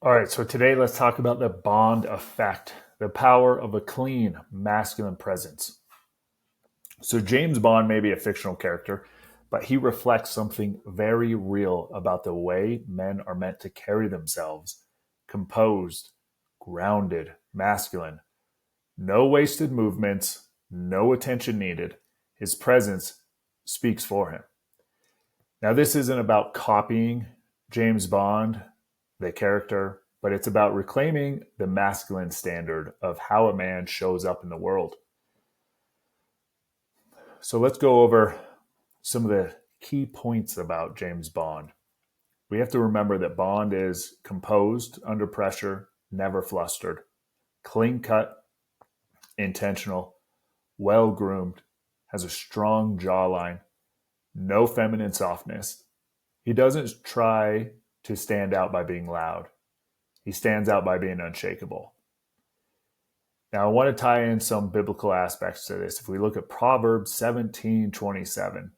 All right, so today let's talk about the bond effect, the power of a clean masculine presence. So, James Bond may be a fictional character, but he reflects something very real about the way men are meant to carry themselves: composed, grounded, masculine. No wasted movements, no attention needed. His presence speaks for him. Now, this isn't about copying James Bond, the character, but it's about reclaiming the masculine standard of how a man shows up in the world. So let's go over some of the key points about James Bond. We have to remember that Bond is composed under pressure, never flustered, clean cut, intentional, well groomed, has a strong jawline, no feminine softness. He doesn't try to stand out by being loud. He stands out by being unshakable. Now, I want to tie in some biblical aspects to this. If we look at Proverbs 17:27,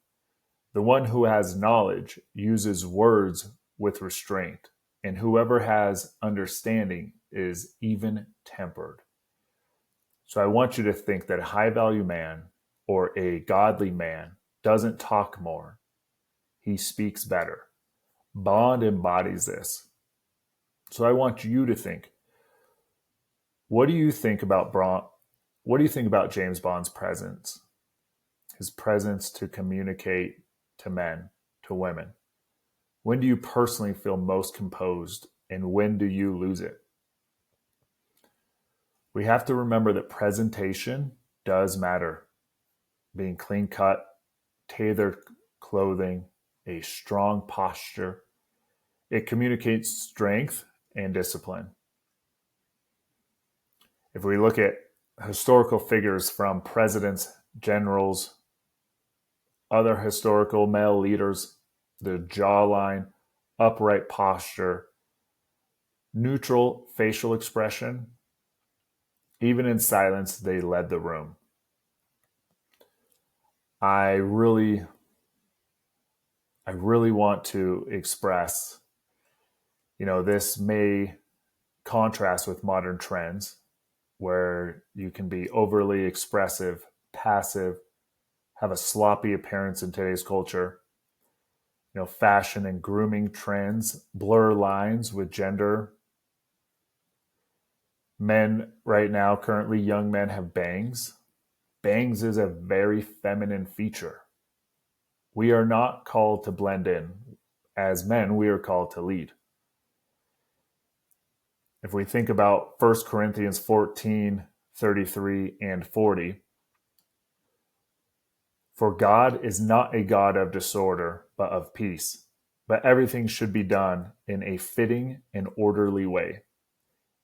the one who has knowledge uses words with restraint, and whoever has understanding is even tempered. So I want you to think that a high value man or a godly man doesn't talk more, he speaks better. Bond embodies this. So I want you to think, what do you think about James Bond's presence? His presence to communicate to men, to women. When do you personally feel most composed, and when do you lose it? We have to remember that presentation does matter. Being clean cut, tailored clothing, a strong posture, it communicates strength and discipline. If we look at historical figures from presidents, generals, other historical male leaders, the jawline, upright posture, neutral facial expression, even in silence, they led the room. I really want to express, this may contrast with modern trends where you can be overly expressive, passive, have a sloppy appearance in today's culture. Fashion and grooming trends blur lines with gender. Men right now, currently young men, have bangs. Bangs is a very feminine feature. We are not called to blend in. As men, we are called to lead. If we think about 1 Corinthians 14:33 and 40, for God is not a God of disorder, but of peace. But everything should be done in a fitting and orderly way.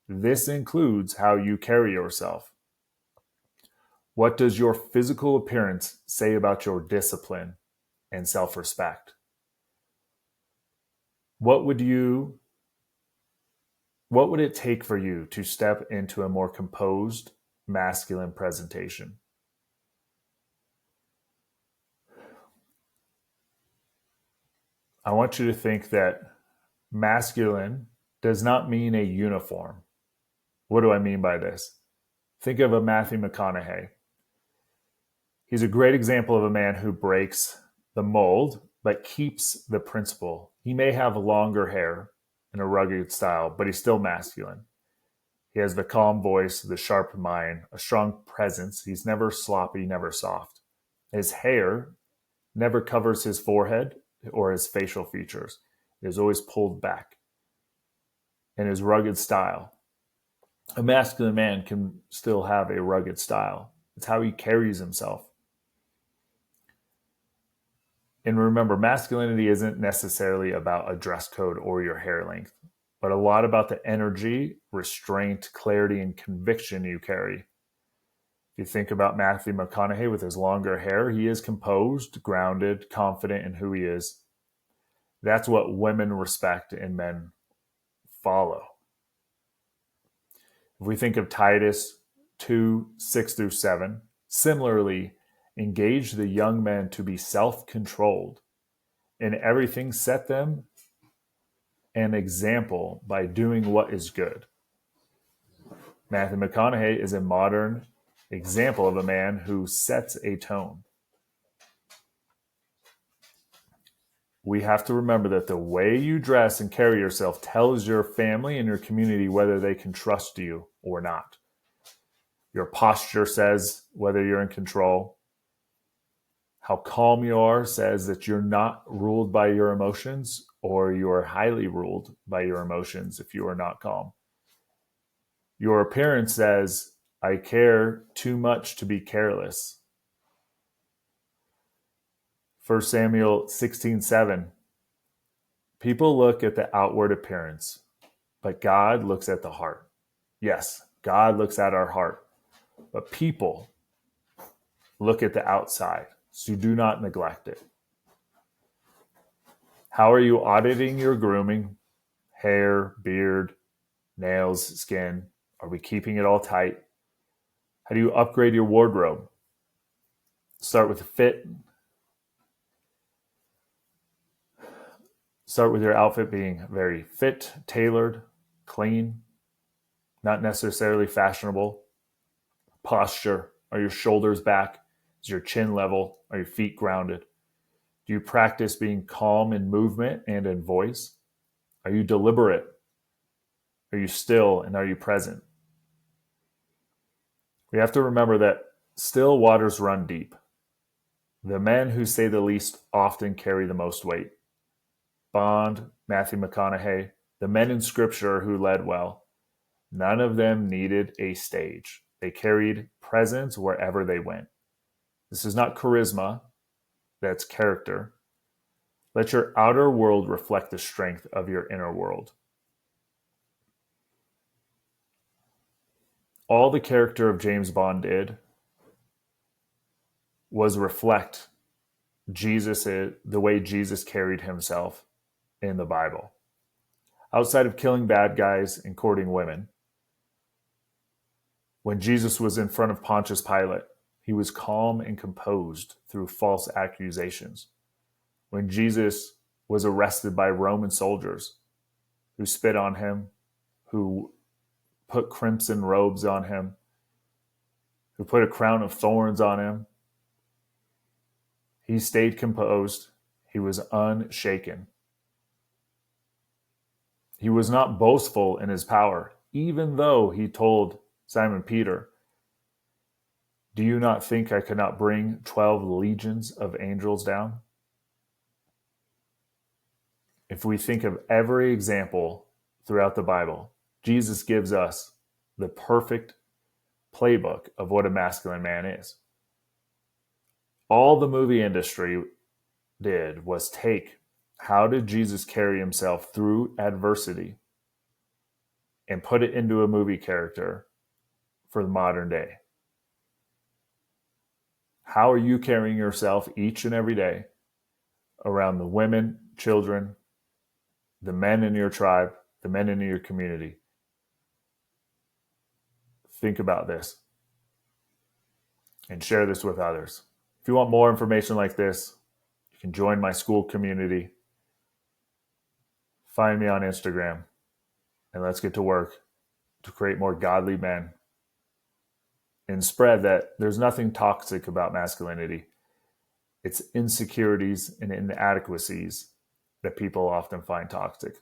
This includes how you carry yourself. What does your physical appearance say about your discipline and self-respect? What would it take for you to step into a more composed, masculine presentation? I want you to think that masculine does not mean a uniform. What do I mean by this? Think of a Matthew McConaughey. He's a great example of a man who breaks the mold, but keeps the principle. He may have longer hair and a rugged style, but he's still masculine. He has the calm voice, the sharp mind, a strong presence. He's never sloppy, never soft. His hair never covers his forehead or his facial features. It is always pulled back. And his rugged style. A masculine man can still have a rugged style. It's how he carries himself. And remember, masculinity isn't necessarily about a dress code or your hair length, but a lot about the energy, restraint, clarity, and conviction you carry. If you think about Matthew McConaughey with his longer hair, he is composed, grounded, confident in who he is. That's what women respect and men follow. If we think of Titus 2:6-7, similarly, engage the young men to be self-controlled. In everything, set them an example by doing what is good. Matthew McConaughey is a modern example of a man who sets a tone. We have to remember that the way you dress and carry yourself tells your family and your community whether they can trust you or not. Your posture says whether you're in control. How calm you are says that you're not ruled by your emotions, or you are highly ruled by your emotions if you are not calm. Your appearance says, I care too much to be careless. 1 Samuel 16:7. People look at the outward appearance, but God looks at the heart. Yes, God looks at our heart, but people look at the outside, so do not neglect it. How are you auditing your grooming? Hair, beard, nails, skin? Are we keeping it all tight? How do you upgrade your wardrobe? Start with a fit. Start with your outfit being very fit, tailored, clean, not necessarily fashionable. Posture. Are your shoulders back? Is your chin level? Are your feet grounded? Do you practice being calm in movement and in voice? Are you deliberate? Are you still, and are you present? We have to remember that still waters run deep. The men who say the least often carry the most weight. Bond, Matthew McConaughey, the men in Scripture who led well, none of them needed a stage. They carried presence wherever they went. This is not charisma, that's character. Let your outer world reflect the strength of your inner world. All the character of James Bond did was reflect the way Jesus carried himself in the Bible. Outside of killing bad guys and courting women, when Jesus was in front of Pontius Pilate, he was calm and composed through false accusations. When Jesus was arrested by Roman soldiers who spit on him, who put crimson robes on him, who put a crown of thorns on him, he stayed composed. He was unshaken. He was not boastful in his power, even though he told Simon Peter, do you not think I could not bring 12 legions of angels down? If we think of every example throughout the Bible, Jesus gives us the perfect playbook of what a masculine man is. All the movie industry did was take how did Jesus carry himself through adversity and put it into a movie character for the modern day. How are you carrying yourself each and every day around the women, children, the men in your tribe, the men in your community? Think about this and share this with others. If you want more information like this, you can join my school community. Find me on Instagram, and let's get to work to create more godly men and spread that there's nothing toxic about masculinity. It's insecurities and inadequacies that people often find toxic.